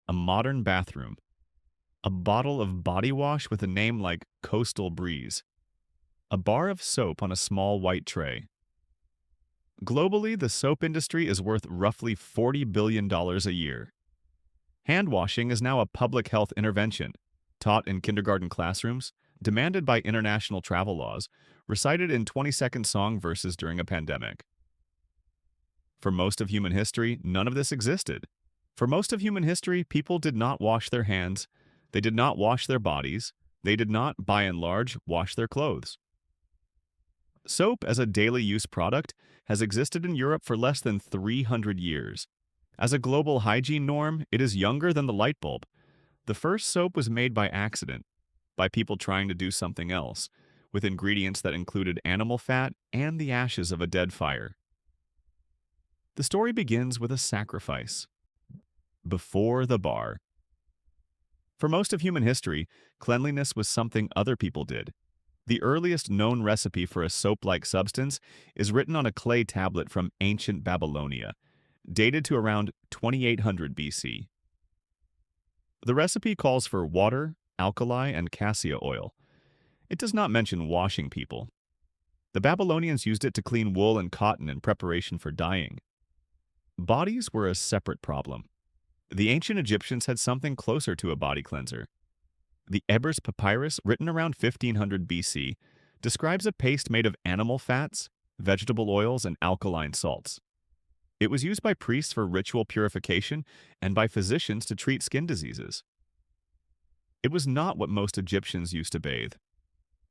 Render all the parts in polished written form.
a modern bathroom, a bottle of body wash with a name like Coastal Breeze, a bar of soap on a small white tray. Globally, the soap industry is worth roughly $40 billion a year. Hand washing is now a public health intervention, taught in kindergarten classrooms, demanded by international travel laws, recited in 20-second song verses during a pandemic. For most of human history, none of this existed. For most of human history, people did not wash their hands, they did not wash their bodies, they did not, by and large, wash their clothes. Soap as a daily use product has existed in Europe for less than 300 years. As a global hygiene norm, it is younger than the light bulb. The first soap was made by accident, by people trying to do something else, with ingredients that included animal fat and the ashes of a dead fire. The story begins with a sacrifice. Before the bar. For most of human history, cleanliness was something other people did. The earliest known recipe for a soap-like substance is written on a clay tablet from ancient Babylonia, dated to around 2800 BC. The recipe calls for water, alkali, and cassia oil. It does not mention washing people. The Babylonians used it to clean wool and cotton in preparation for dyeing. Bodies were a separate problem. The ancient Egyptians had something closer to a body cleanser. The Ebers Papyrus, written around 1500 BC, describes a paste made of animal fats, vegetable oils, and alkaline salts. It was used by priests for ritual purification and by physicians to treat skin diseases. It was not what most Egyptians used to bathe.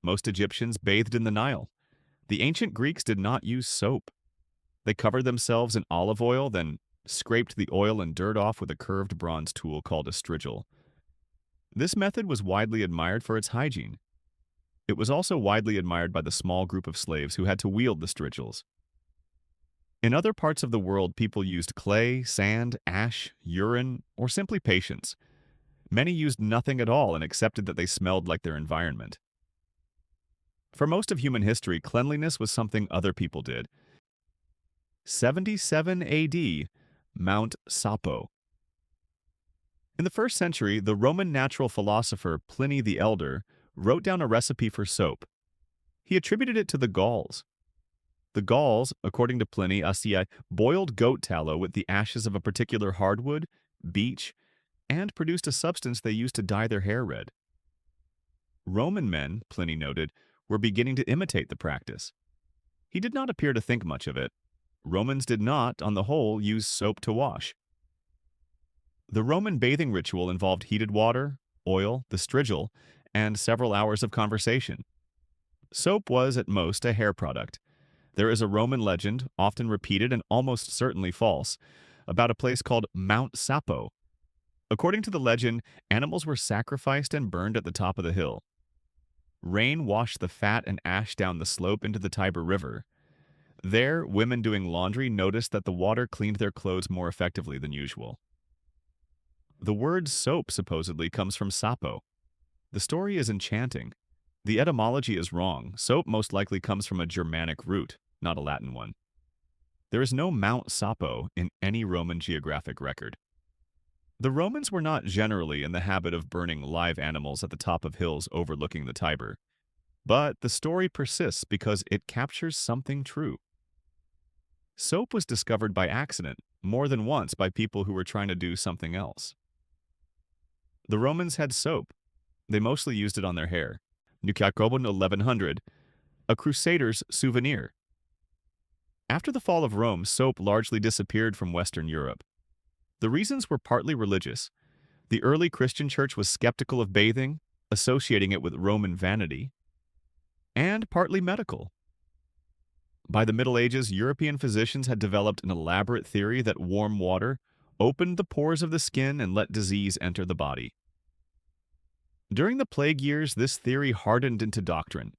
Most Egyptians bathed in the Nile. The ancient Greeks did not use soap. They covered themselves in olive oil, then scraped the oil and dirt off with a curved bronze tool called a strigil. This method was widely admired for its hygiene. It was also widely admired by the small group of slaves who had to wield the strigils. In other parts of the world, people used clay, sand, ash, urine, or simply patience. Many used nothing at all and accepted that they smelled like their environment. For most of human history, cleanliness was something other people did. 77 AD, Mount Sapo. In the 1st century, the Roman natural philosopher Pliny the Elder wrote down a recipe for soap. He attributed it to the Gauls. The Gauls, according to Pliny, boiled goat tallow with the ashes of a particular hardwood, beech, and produced a substance they used to dye their hair red. Roman men, Pliny noted, were beginning to imitate the practice. He did not appear to think much of it. Romans did not, on the whole, use soap to wash. The Roman bathing ritual involved heated water, oil, the strigil, and several hours of conversation. Soap was, at most, a hair product. There is a Roman legend, often repeated and almost certainly false, about a place called Mount Sapo. According to the legend, animals were sacrificed and burned at the top of the hill. Rain washed the fat and ash down the slope into the Tiber River. There, women doing laundry noticed that the water cleaned their clothes more effectively than usual. The word soap supposedly comes from Sapo. The story is enchanting. The etymology is wrong. Soap most likely comes from a Germanic root, not a Latin one. There is no Mount Sapo in any Roman geographic record. The Romans were not generally in the habit of burning live animals at the top of hills overlooking the Tiber. But the story persists because it captures something true. Soap was discovered by accident, more than once by people who were trying to do something else. The Romans had soap. They mostly used it on their hair. Jacobin 1100, a crusader's souvenir. After the fall of Rome, soap largely disappeared from Western Europe. The reasons were partly religious. The early Christian church was skeptical of bathing, associating it with Roman vanity, and partly medical. By the Middle Ages, European physicians had developed an elaborate theory that warm water opened the pores of the skin and let disease enter the body. During the plague years, this theory hardened into doctrine.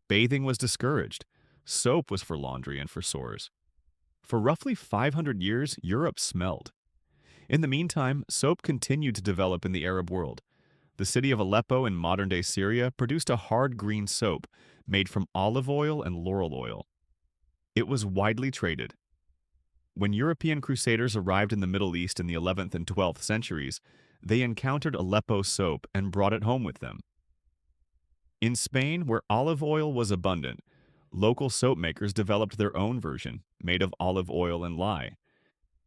Bathing was discouraged. Soap was for laundry and for sores. For roughly 500 years, Europe smelled. In the meantime, soap continued to develop in the Arab world. The city of Aleppo in modern-day Syria produced a hard green soap made from olive oil and laurel oil. It was widely traded. When European crusaders arrived in the Middle East in the 11th and 12th centuries, they encountered Aleppo soap and brought it home with them. In Spain, where olive oil was abundant, local soap makers developed their own version, made of olive oil and lye.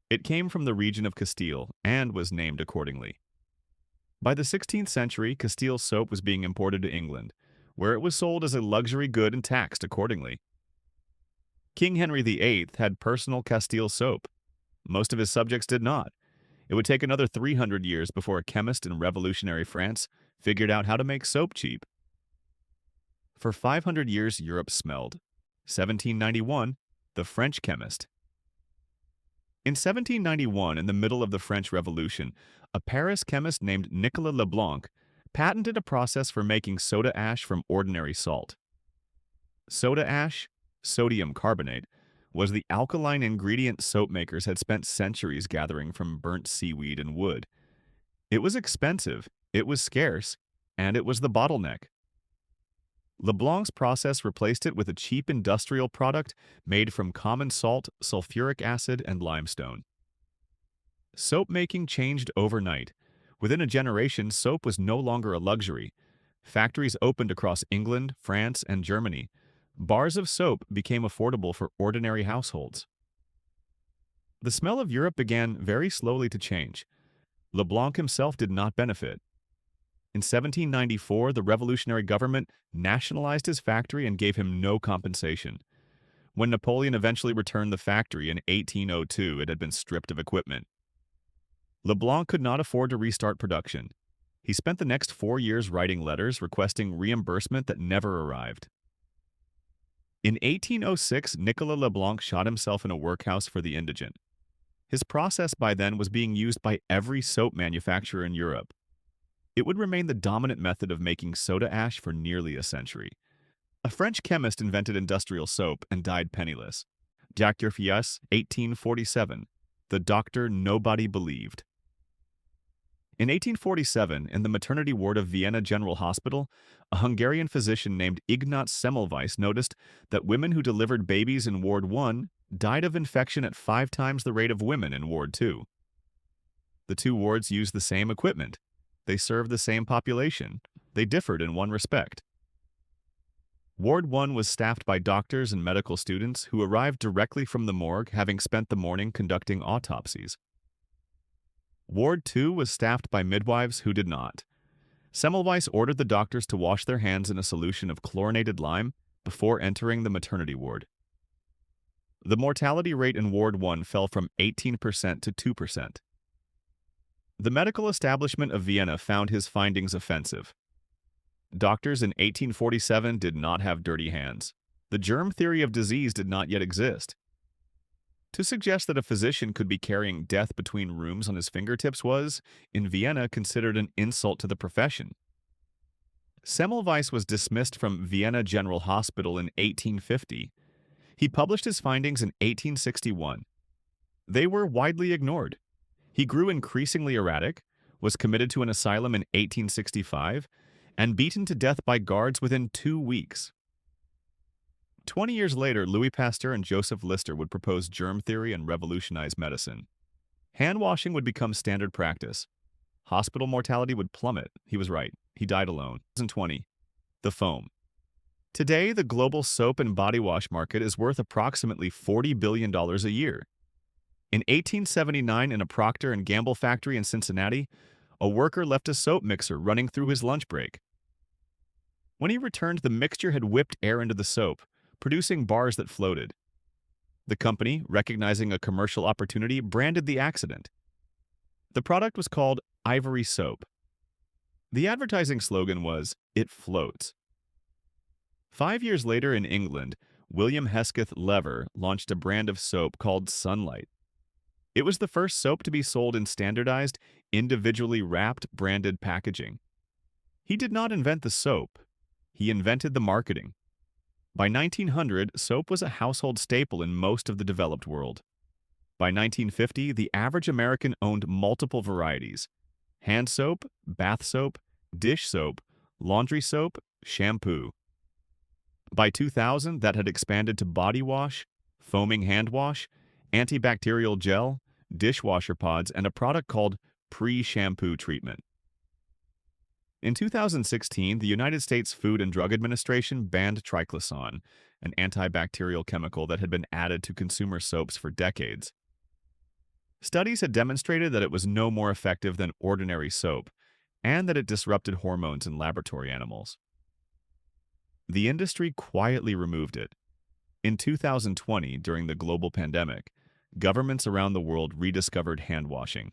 It came from the region of Castile and was named accordingly. By the 16th century, Castile soap was being imported to England, where it was sold as a luxury good and taxed accordingly. King Henry VIII had personal Castile soap. Most of his subjects did not. It would take another 300 years before a chemist in revolutionary France figured out how to make soap cheap. For 500 years, Europe smelled. 1791, the French chemist. In 1791, in the middle of the French Revolution, a Paris chemist named Nicolas Leblanc patented a process for making soda ash from ordinary salt. Soda ash, sodium carbonate, was the alkaline ingredient soap makers had spent centuries gathering from burnt seaweed and wood. It was expensive, it was scarce, and it was the bottleneck. Leblanc's process replaced it with a cheap industrial product made from common salt, sulfuric acid, and limestone. Soap making changed overnight. Within a generation, soap was no longer a luxury. Factories opened across England, France, and Germany. Bars of soap became affordable for ordinary households. The smell of Europe began very slowly to change. Leblanc himself did not benefit. In 1794, the revolutionary government nationalized his factory and gave him no compensation. When Napoleon eventually returned the factory in 1802, it had been stripped of equipment. Leblanc could not afford to restart production. He spent the next 4 years writing letters requesting reimbursement that never arrived. In 1806, Nicolas Leblanc shot himself in a workhouse for the indigent. His process by then was being used by every soap manufacturer in Europe. It would remain the dominant method of making soda ash for nearly a century. A French chemist invented industrial soap and died penniless. Jacques Urfias, 1847, the doctor nobody believed. In 1847, in the maternity ward of Vienna General Hospital, a Hungarian physician named Ignaz Semmelweis noticed that women who delivered babies in Ward 1 died of infection at 5 times the rate of women in Ward 2. The two wards used the same equipment. They served the same population. They differed in one respect. Ward 1 was staffed by doctors and medical students who arrived directly from the morgue, having spent the morning conducting autopsies. Ward 2 was staffed by midwives who did not. Semmelweis ordered the doctors to wash their hands in a solution of chlorinated lime before entering the maternity ward. The mortality rate in Ward 1 fell from 18% to 2%. The medical establishment of Vienna found his findings offensive. Doctors in 1847 did not have dirty hands. The germ theory of disease did not yet exist. To suggest that a physician could be carrying death between rooms on his fingertips was, in Vienna, considered an insult to the profession. Semmelweis was dismissed from Vienna General Hospital in 1850. He published his findings in 1861. They were widely ignored. He grew increasingly erratic, was committed to an asylum in 1865, and beaten to death by guards within 2 weeks. 20 years later, Louis Pasteur and Joseph Lister would propose germ theory and revolutionize medicine. Hand washing would become standard practice. Hospital mortality would plummet. He was right. He died alone. 2020. The foam. Today, the global soap and body wash market is worth approximately $40 billion a year. In 1879, in a Procter & Gamble factory in Cincinnati, a worker left a soap mixer running through his lunch break. When he returned, the mixture had whipped air into the soap, producing bars that floated. The company, recognizing a commercial opportunity, branded the accident. The product was called Ivory Soap. The advertising slogan was, "It floats." 5 years later in England, William Hesketh Lever launched a brand of soap called Sunlight. It was the first soap to be sold in standardized, individually wrapped, branded packaging. He did not invent the soap. He invented the marketing. By 1900, soap was a household staple in most of the developed world. By 1950, the average American owned multiple varieties: hand soap, bath soap, dish soap, laundry soap, shampoo. By 2000, that had expanded to body wash, foaming hand wash, antibacterial gel, dishwasher pods, and a product called pre-shampoo treatment. In 2016, the United States Food and Drug Administration banned triclosan, an antibacterial chemical that had been added to consumer soaps for decades. Studies had demonstrated that it was no more effective than ordinary soap, and that it disrupted hormones in laboratory animals. The industry quietly removed it. In 2020, during the global pandemic, governments around the world rediscovered hand washing.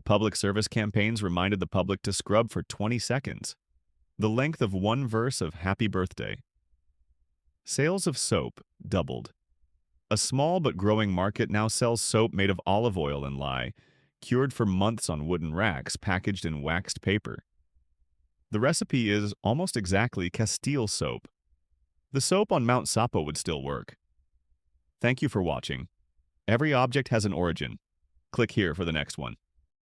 Public service campaigns reminded the public to scrub for 20 seconds, the length of one verse of Happy Birthday. Sales of soap doubled. A small but growing market now sells soap made of olive oil and lye, cured for months on wooden racks packaged in waxed paper. The recipe is almost exactly Castile soap. The soap on Mount Sapo would still work. Thank you for watching. Every object has an origin. Click here for the next one.